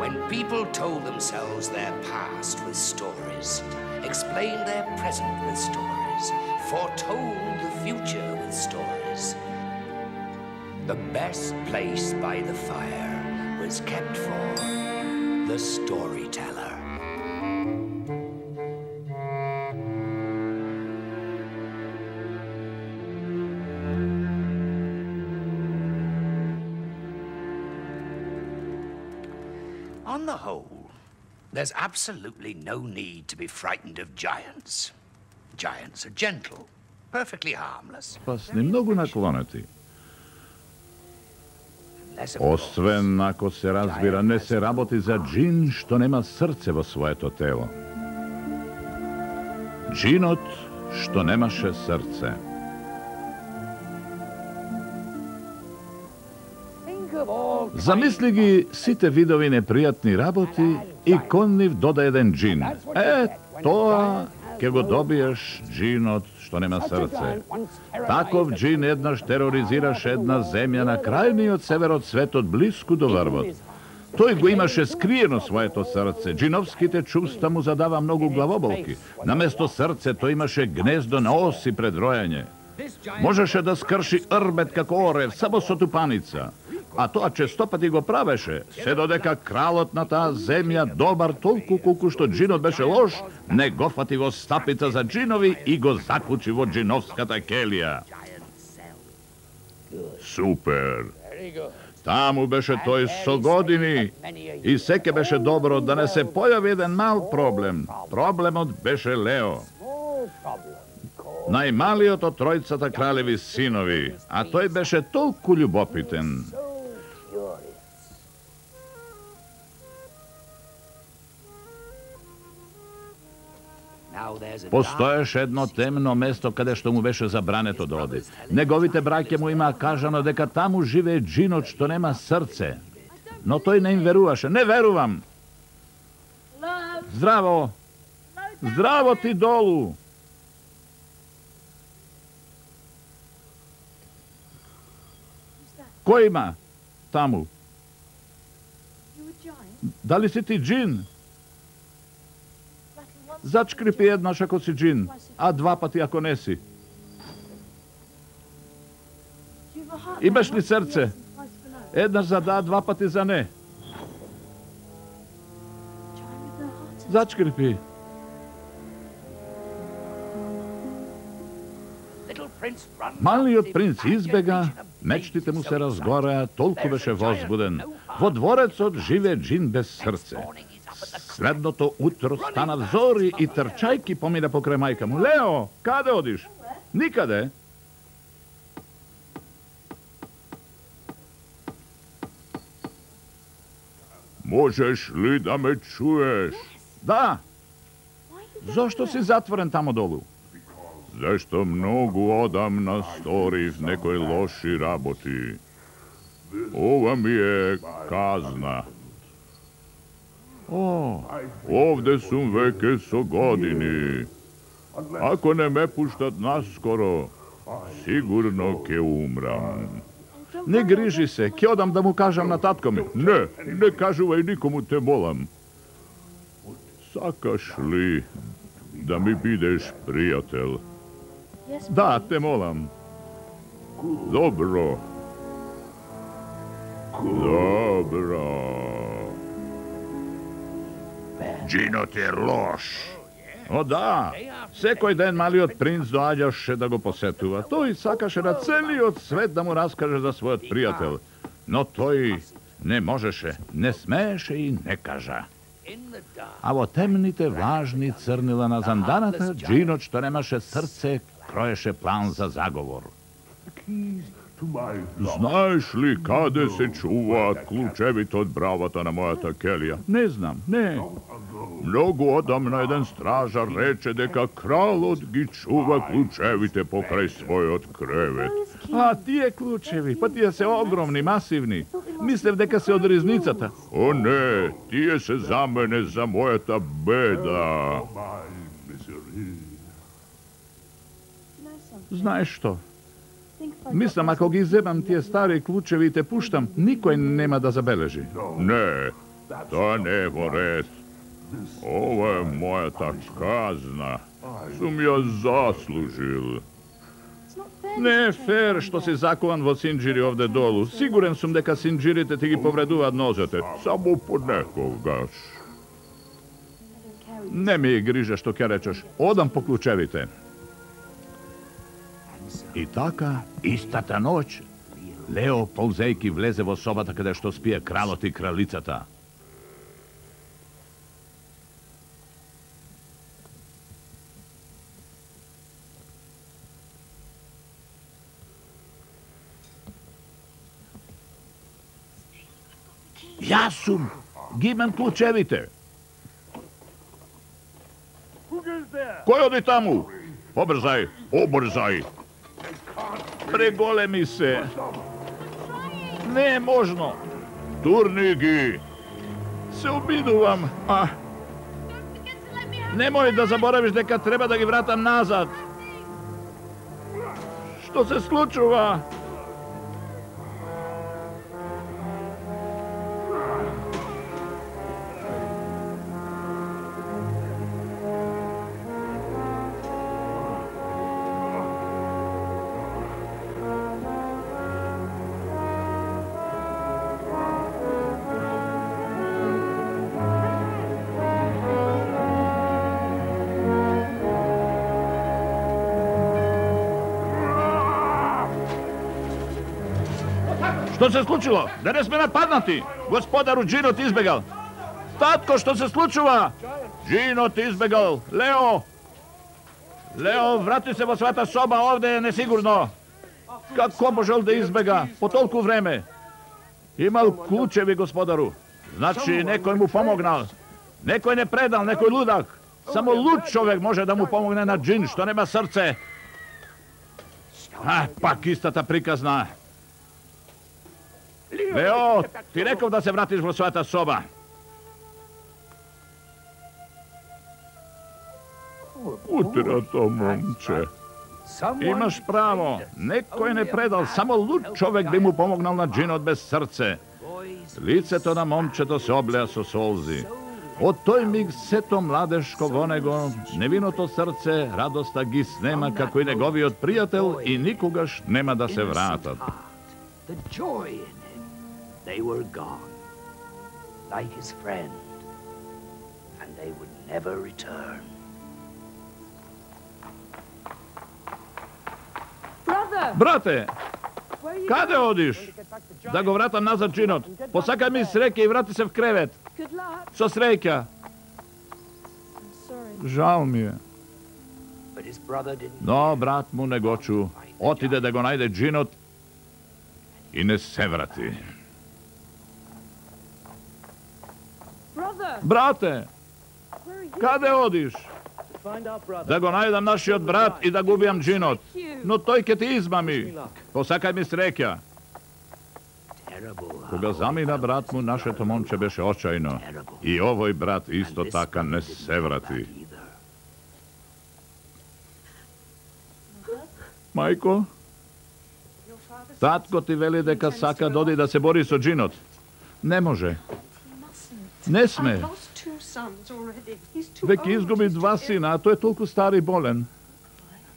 When people told themselves their past with stories, explained their present with stories, foretold the future with stories, the best place by the fire was kept for the storyteller. On the whole, there's absolutely no need to be frightened of giants. Giants are gentle, perfectly harmless. Опасни, многу наклонети. Освен ако се разбира, не се работи за джин што нема срце во своето тело. Джинот што немаше срце. Замисли ги сите видови непријатни работи и кон нив дода еден джин. Тоа ќе го добиеш джинот што нема срце. Таков джин еднаш тероризираше една земја на крајниот север од светот, блиску до врвот. Тој го имаше скриено своето срце. Джиновските чувства му задава многу главоболки. Наместо срце тој имаше гнездо на оси пред ројање. Можеше да скрши рбет како орев, само со тупаница. А тоа честопати го правеше, се додека кралот на таа земја, добар толку колку што джинот беше лош, не го фати во стапица за джинови и го заклучи во джиновската келија. Супер! Таму беше тој со години и секе беше добро да не се појави еден мал проблем. Проблемот беше Лео. Најмалиот од тројцата кралеви синови, а тој беше толку љубопитен. Постоеше едно темно место каде што му беше забрането да оди. Неговите браќа му имаа кажано дека таму живее джинот што нема срце. Но тој не им веруваше. Не верувам! Здраво! Здраво ти долу! Кој има таму? Дали си ти джин? Зачкрипи еднаш ако си джин, а два пати ако не си. Имаш ли срце? Еднаш за да, два пати за не. Зачкрипи. Малиот принц избега, мечтите му се разгореа, толку беше возбуден. Во дворецот живее джин без срце. Следното утро стана зори и трчајки помина покрај мајка му. Лео, каде одиш? Никаде. Можеш ли да ме чуеш? Да. Зошто си затворен тамо долу? Зашто многу одамна сторив некои лоши работи. Ова ми е казна. О, овде сум веќе со години. Ако не ме пуштат наскоро, сигурно ќе умрам. Не грижи се, ќе одам да му кажам на татко ми. Не кажувај никому, те молам. Сакаш ли да ми бидеш пријател? Да, те молам. Добро. Джинот е лош. О, да. Секој ден малиот принц доаѓаше да го посетува. Тој сакаше на целиот свет да му раскаже за својот пријател. Но тој не можеше, не смееше и не кажа. А во темните влажни црнила на занданата, джинот што немаше срце, кроеше план за заговор. Знаеш ли каде се чуваат клучевите од бравата на мојата келија? Не знам, не. Многу одамна еден стражар рече дека кралот ги чува клучевите покрај својот кревет. А тие клучеви, па тие се огромни, масивни. Мислев дека се од ризницата. О не, тие се за мене, за мојата беда. Знаеш што? Мислам, ако ги земам тие стари клучеви и те пуштам, никој нема да забележи. Не, тоа не е во ред. Ова е мојата казна. Сум ја заслужил. Не е фер што си закуван во синџири овде долу. Сигурен сум дека синџирите ти ги повредуваат нозете. Само понекогаш. Не ми е грижа што ќе речеш. Одам по клучевите. И така, истата ноќ, Лео ползејки влезе во собата каде што спие кралот и кралицата. Јас сум! Ги имам клучевите! Кој оди таму? Побрзај, обрзај! Преголеми се! Не е можно! Турни ги! Се обидувам! Немој да заборавиш дека треба да ги вратам назад! Што се случува? Што се случило? Да не сме нападнати? Господару Джинот избегал. Татко, што се случува? Джинот избегал. Лео! Лео, врати се во својата соба, овде е несигурно. Како можел да избега по толку време? Имал клучеви, господару. Значи, некој му помогнал. Некој не предал, некој лудак. Само луд човек може да му помогне на Джин, што нема срце. Пак истата приказна. Лео, ти реков да се вратиш во својата соба. Утрато момче. Имаш право. Некој не предал, само луд човек би му помогнал на Джинот без срце. Лицето на момчето се облеа со солзи. Од тој миг сето младешко во него, невиното срце, радоста ги снема како и неговиот пријател и никогаш нема да се вратат. They were gone, like his friend, and they would never return. Брате, каде одиш? Да го вратам назад Джинот. Посакај ми среќа и врати се в кревет. Со среќа. Жал ми е. Но брат му не го чу. Отиде да го најде Джинот и не се врати. Брате, каде одиш? Да го најдам нашиот брат и да го убијам Джинот. Но тој ќе ти измами. Посакај ми среќа. Кога замина брат му, нашето момче беше очајно. И овој брат исто така не се врати. Мајко, татко ти вели дека сака да оди да се бори со Джинот. Не може. Не сме. Веќе изгуби 2 сина, а тој е толку стар и болен.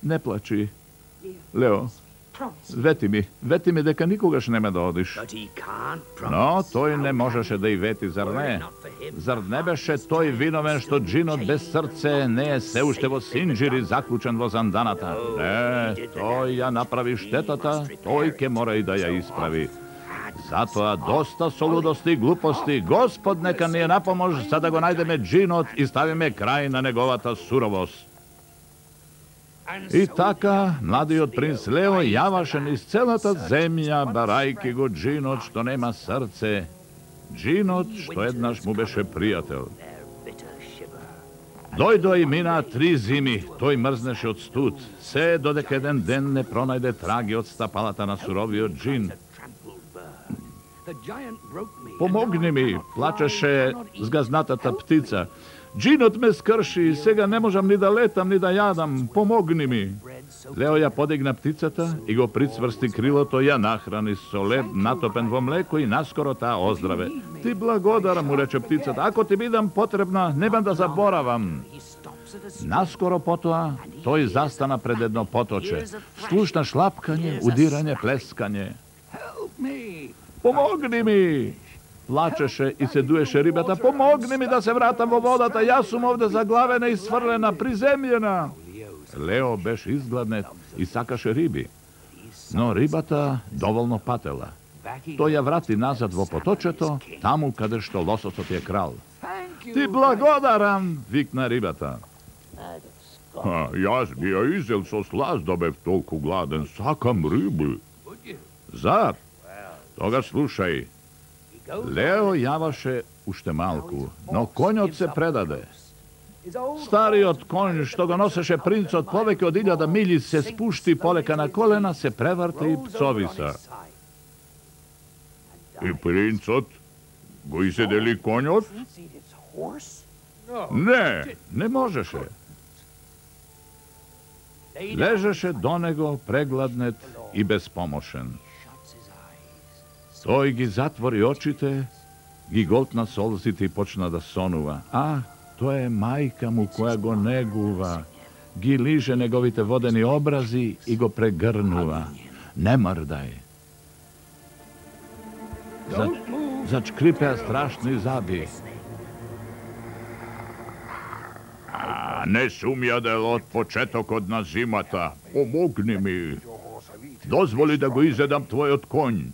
Не плачи. Лео, вети ми дека никогаш нема да одиш. Но тој не можеше да и вети, зар не? Зар не беше тој виновен што Джинот без срце не е се уште во синџири заклучен во занданата? Не, тој ја направи штетата, тој ке мора и да ја исправи. Затоа доста со лудости и глупости. Господ нека ни е на помош за да го најдеме Джинот и ставиме крај на неговата суровост. И така, младиот принц Лео јаваше низ целата земја, барајки го Джинот што нема срце. Джинот што еднаш му беше пријател. Дојдо и мина 3 зими, тој мрзнеше од студ. Се додека еден ден не пронајде траги од стапалата на суровиот Джин. Помогни ми, плачеше згазнатата птица. Джинот ме скрши, сега не можам ни да летам, ни да јадам. Помогни ми. Лео ја подигна птицата и го прицврсти крилото, ја нахрани со леб натопен во млеко и наскоро таа оздраве. Ти благодарам, му рече птицата. Ако ти бидам потребна, нема да заборавам. Наскоро потоа, тој застана пред едно поточе. Слушна шлапкање, удирање, плескање. Помогни ми! Плачеше и се дуеше рибата. Помогни ми да се вратам во водата. Јас сум овде заглавена и сврлена, приземјена. Лео беше изгладнет и сакаше риби. Но рибата доволно патела. Тој ја врати назад во поточето, таму каде што лососот е крал. Ти благодарам, викна рибата. Јас би ја изел со сласт да бев толку гладен. Сакам риби. Зар? Тогаш слушај. Лео јаваше уште малку, но конјот се предаде. Стариот конј што го носеше принцот повеќе од 1000 милји се спушти полека на колена, се преврте и пцовиса. И принцот го иседели конјот? Не можеше. Лежеше до него прегладнет и безпомошен. Тој ги затвори очите, ги голтна солзите и почна да сонува. Тоа е мајка му која го негува. Ги лиже неговите водени образи и го прегрнува. Не мрдај. Зачкрипеа страшни заби. Не сум јадел од почетокот на зимата. Помогни ми. Дозволи да го изедам твојот конј.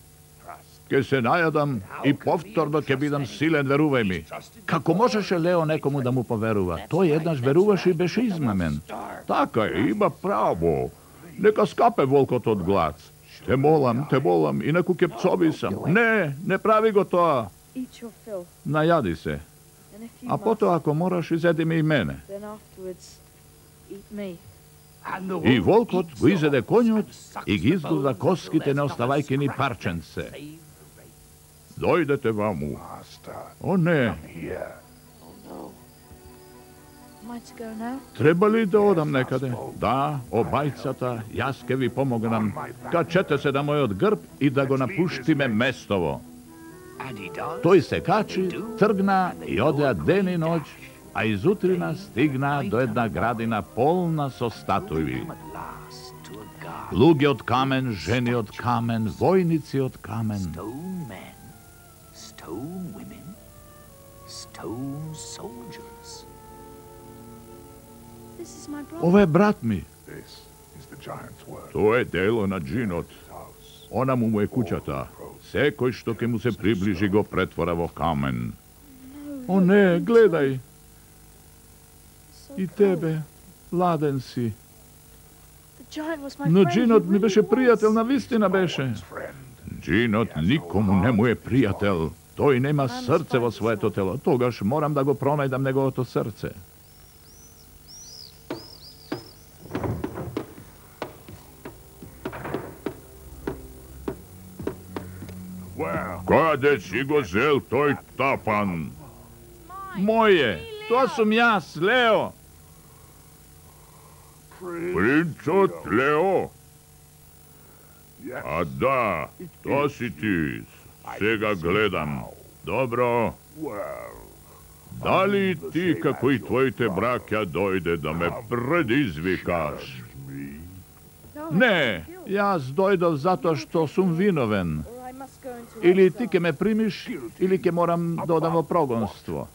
Ке се најадам и повторно ќе бидам силен, верувај ми. Како можеше Лео некому да му поверува? Тој еднаш веруваше и беше измамен. Така е, има право. Нека скапе волкот од глад. Те молам, инаку ќе пцовисам. Не прави го тоа. Најади се. А потоа, ако мораш, изеди ми и мене. И волкот го изеде конјот и ги изгледа коските, не оставајќи ни парченце. Дојдете ваму. О, не. Треба ли да одам некаде? Да, обајцата, јас ке ви помогнам. Качете се на мојот грб и да го напуштиме местово. Тој се качи, тргна и одеа ден и ноќ, а изутрина стигна до една градина полна со статуи. Луѓе од камен, жени од камен, војници од камен. Ова е брат ми. Тоа е дело на джинот. Она му е куќата. Секој што ке му се приближи го претвора во камен. О не, гледај. И тебе, ладен си. Но джинот ми беше пријател, навистина беше. Джинот никому не му е пријател. Тој нема срце во своето тело. Тогаш морам да го пронајдам неговото срце. Каде си го зел тој тапан? Моје, тоа сум јас, Лео. Принцот Лео? А да, тоа си ти. Сега гледам. Добро. Дали ти, како и твоите браќа, дојде да ме предизвикаш? Не, јас дојдов затоа што сум виновен. Или ти ке ме примиш, или ке морам да одам во прогонство.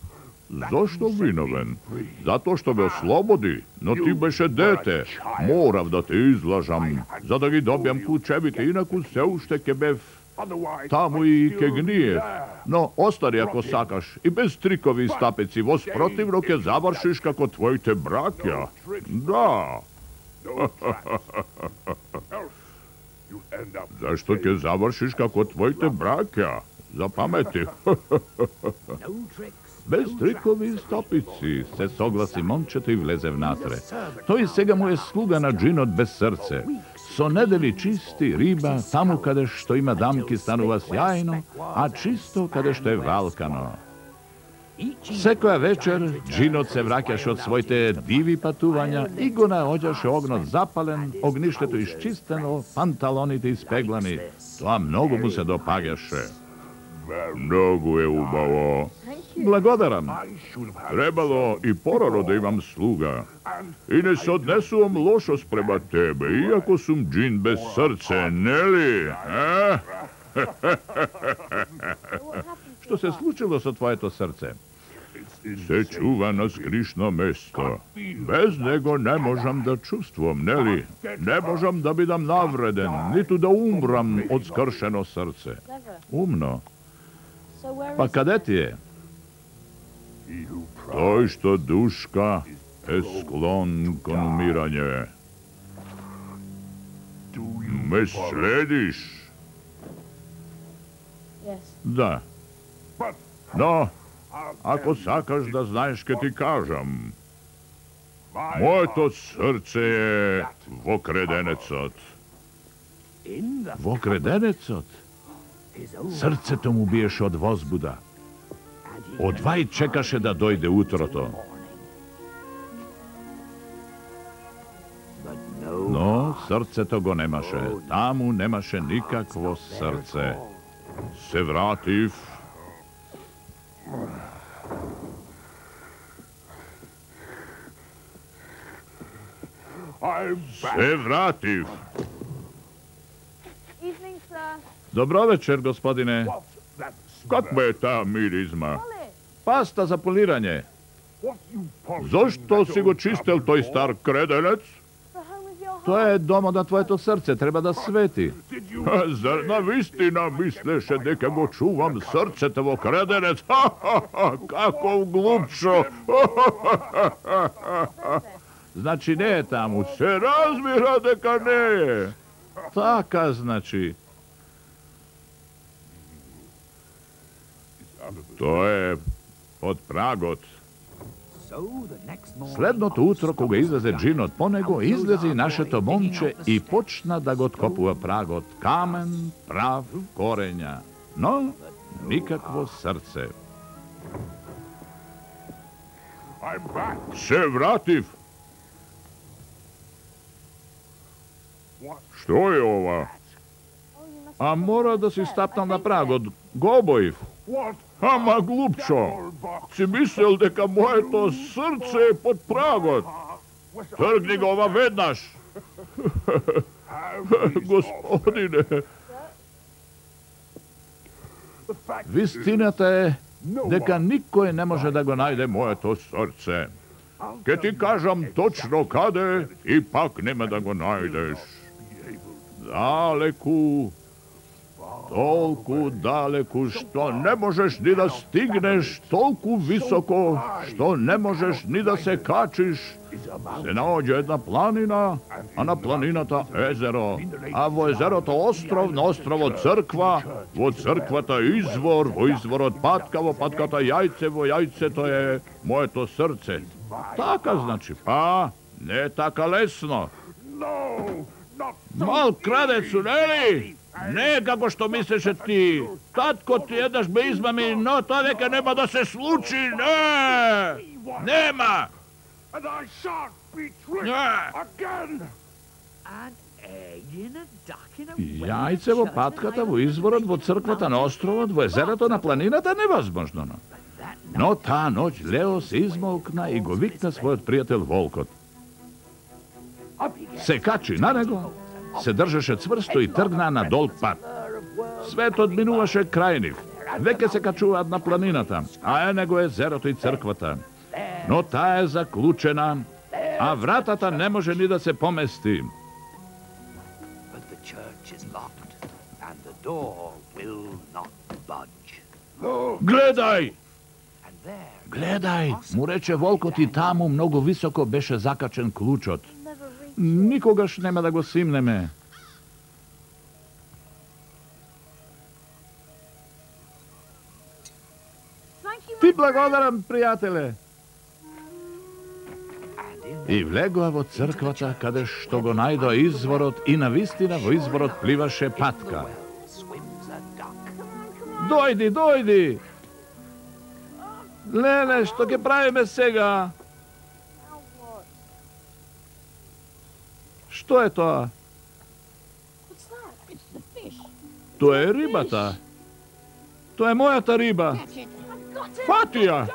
Зошто виновен? Затоа што ве ослободи, но ти беше дете. Морав да те излажам, за да ги добиам клучевите, инаку се уште ке бев таму и ке гниев. Но остари ако сакаш, и без трикови и стапеци, во спротивно ке завршиш како твоите браќа. Да. Зашто ќе завршиш како твоите браќа? Запамети. Без трикови и стапици, се согласи момчето и влезе внатре. Тој сега му е слуга на джинот без срце. Со недели чисти риба, таму каде што има дамки станува сјајно, а чисто каде што е валкано. Секоја вечер джинот се враќаше од своите диви патувања и го наоѓаше огнот запален, огништето исчистено, панталоните испеглани. Тоа многу му се допаѓаше. Многу е убаво. Благодарам. Требало и порано да имам слуга. И не се однесувам лошо спрема тебе, иако сум джин без срце, нели? Што се случило со твоето срце? Се чува на скришно место. Без него не можам да чувствувам, нели? Не можам да бидам навреден, ниту да умрам од скршено срце. Умно. Па каде ти е? Тој што душка е склон кон умирање. Ме следиш? Да. Но, ако сакаш да знаеш, ке ти кажам. Моето срце е во креденецот. Во креденецот? Срцето му биеше од возбуда. Одвај чекаше да дојде утрото. Но срцето го немаше. Таму немаше никакво срце. Се вратив. Се вратив. Добро вечер, господине. Каква е таа миризма? Паста за полирање. Зошто си го чистел тој стар креденец? Тоа е домот на твоето срце, треба да свети. Зар навистина мислеше дека го чувам срцето во креденец? Каков глупчо! Значи не е таму. Се разбира дека не е. Така, значи. Тоа е под прагот. Следното утро, кога излезе джинот по него, излезе и нашето момче и почна да го откопува прагот. Камен, прав, корења. Но никакво срце. Се вратив. Што е ова? А мора да си стапнам на прагот. Го обоив. Ама глупчо, си мислел дека моето срце е под прагот. Тргни го ова веднаш. Господине. Вистината е дека никој не може да го најде моето срце. Ке ти кажам точно каде и пак нема да го најдеш. Далеку, толку далеку, што не можеш ни да стигнеш, толку високо, што не можеш ни да се качиш. Се наоѓа една планина, а на планината езеро, а во езерото остров, на островот црква, во црквата извор, во изворот патка, во патката јајце, во јајцето е моето срце. Така значи, па, не е така лесно. Мал крадецу, нели? Не како што мислеше ти. Татко ти еднаш ме измами, но тоа веќе нема да се случи, не! Нема! Јајце во патката, во изворот, во црквата, на островот, во езерото, на планината, невозможно. Но таа ноќ Лео се измолкна и го викна својот пријател волкот. Се качи на него, се држеше цврсто и тргна на дол пат. Светот минуваше крај нив. Веќе се качуваат на планината, а е него езерото и црквата. Но таа е заклучена, а вратата не може ни да се помести. Гледај! Гледај, му рече волкот, и таму многу високо беше закачен клучот. Никогаш нема да го симнеме. Ти благодарам, пријателе. И влегоа во црквата, каде што го најдоа изворот, и навистина во изворот пливаше патка. Дојди, дојди! Леле, што ќе правиме сега? Што е тоа? Тоа е рибата. Тоа е мојата риба. Фати ја!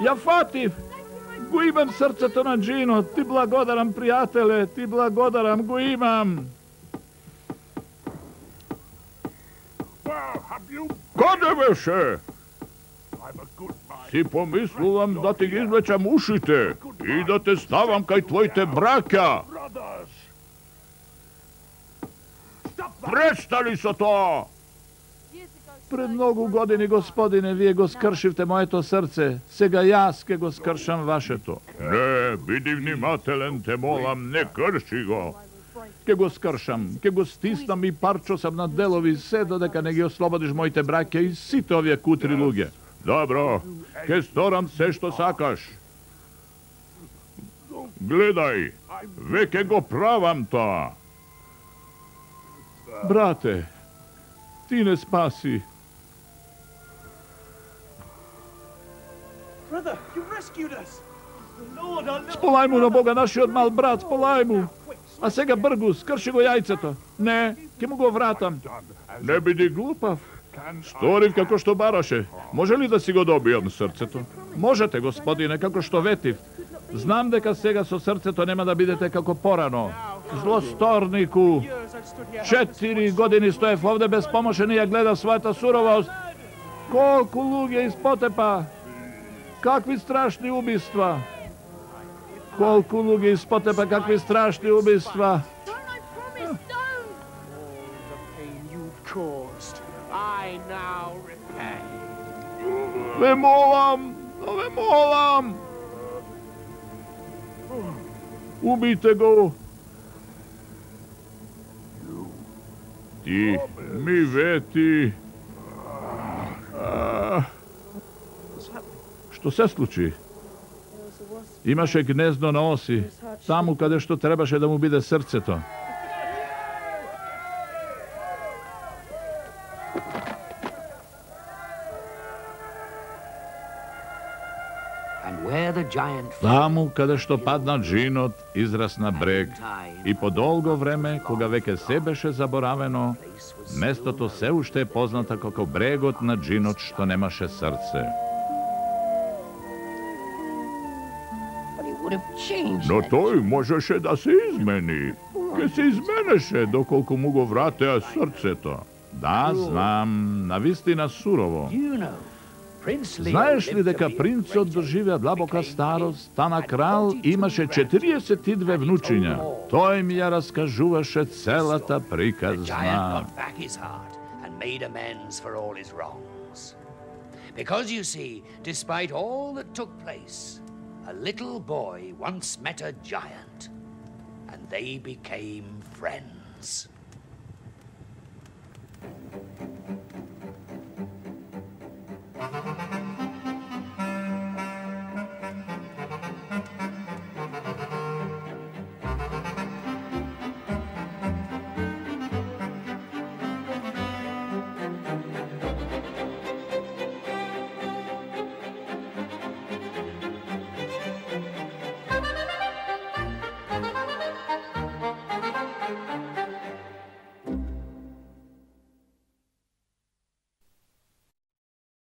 Ја фатив! Го имам срцето на Джино. Ти благодарам, пријателе. Ти благодарам, го имам. Каде беше? Си помислувам да ти ги извлечам ушите и да те ставам кај твоите браќа. Престани со тоа! Пред многу години, господине, вие го скршивте моето срце. Сега јас ке го скршам вашето. Не, биди внимателен, те молам, не крши го. Ке го скршам, ке го стиснам и парчосам на делови, се додека не ги ослободиш моите браќа и сите овие кутри луѓе. Добро, ке сторам се што сакаш. Гледај, веќе го правам тоа. Брате, ти не спаси. Сполај му на Бога, нашиот мал брат, сполај му. А сега бргу, скрши го јајцето. Не, ќе му го вратам. Не биди глупав. Сторив како што бараше. Може ли да си го добијам срцето? Можете, господине, како што ветив. Знам дека сега со срцето нема да бидете како порано. Злосторнику! 4 години стоев овде безпомошен и ја гледав својата суровост. Колку луѓе испотепа! Какви страшни убиства! Колку луѓе испотепа, какви страшни убиства! Ве молам! Ве молам! Убите го! Ти ми вети. Што се случи? Имаше гнездо на оси, таму каде што требаше да му биде срцето. Таму каде што падна Джинот, израсна брег, и по долго време, кога веќе се беше заборавено, местото се уште е позната како брегот на Джинот што немаше срце. Но тој можеше да се измени. Ке се изменеше доколку му го вратеа срцето. Да, знам, навистина сурово. Знаеш ли дека принцот доживеа длабока старост, стана крал и имаше 42 внучиња? Тој ми ја раскажуваше целата приказна. Because you see, despite all that took place, a little boy once met a giant, and they became friends.